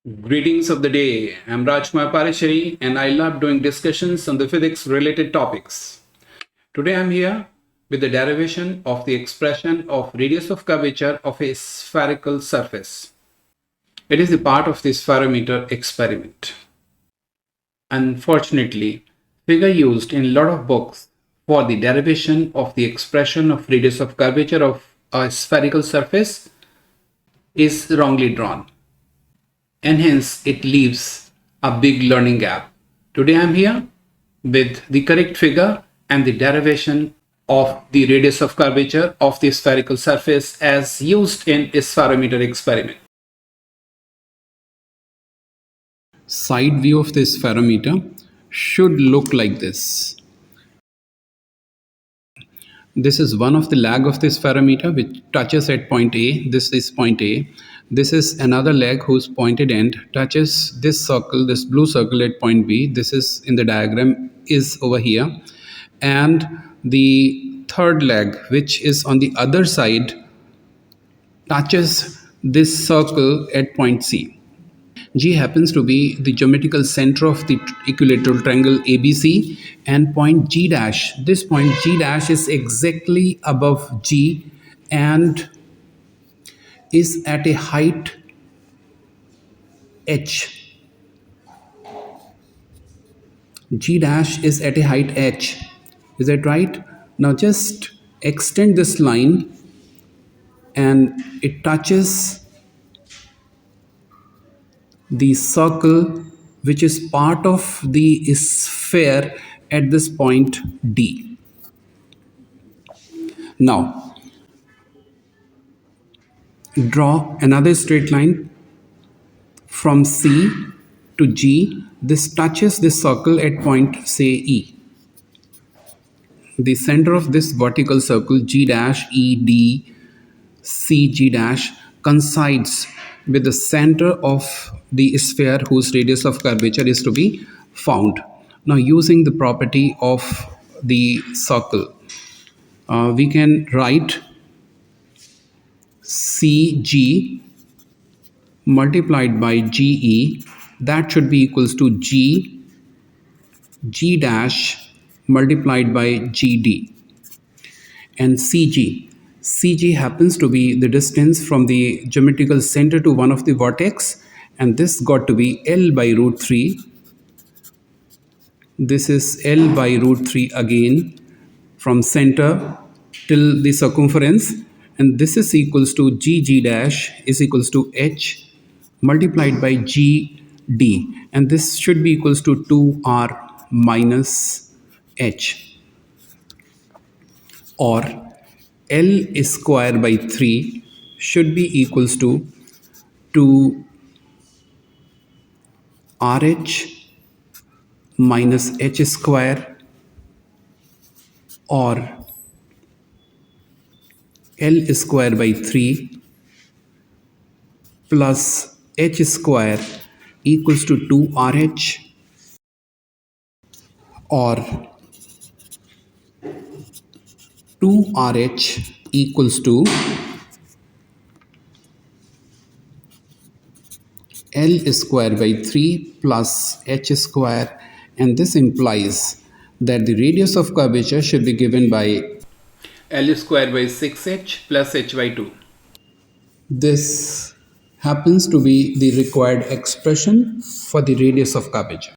Greetings of the day. I'm Rajkumar Parishari and I love doing discussions on the physics related topics. Today I'm here with the derivation of the expression of radius of curvature of a spherical surface. It is the part of the spherometer experiment. Unfortunately, figure used in a lot of books for the derivation of the expression of radius of curvature of a spherical surface is wrongly drawn, and hence it leaves a big learning gap. Today I'm here with the correct figure and the derivation of the radius of curvature of the spherical surface as used in a spherometer experiment. Side view of this spherometer should look like this. This is one of the leg of this spherometer which touches at point A. This is point A. This is another leg whose pointed end touches this circle, this blue circle at point B. This is in the diagram is over here. And the third leg, which is on the other side, touches this circle at point C. G happens to be the geometrical center of the equilateral triangle ABC, and point G dash. This point G dash is exactly above G and is at a height H. G dash is at a height H. Is that right? Now just extend this line and it touches the circle which is part of the sphere at this point D. Now draw another straight line from C to G. This touches this circle at point say E. The center of this vertical circle G dash E D C G dash coincides with the center of the sphere whose radius of curvature is to be found. Now using the property of the circle, we can write CG multiplied by GE, that should be equals to G dash multiplied by GD. And CG happens to be the distance from the geometrical center to one of the vertex, and this got to be L by root 3. This is L by root 3 again from center till the circumference, and this is equals to GG dash is equals to H multiplied by GD, and this should be equals to 2R minus H, or L square by 3 should be equals to 2 RH minus H square, or L square by 3 plus H square equals to 2 RH, or 2 RH equals to L square by 3 plus H square, and this implies that the radius of curvature should be given by L square by 6H plus H by 2. This happens to be the required expression for the radius of curvature.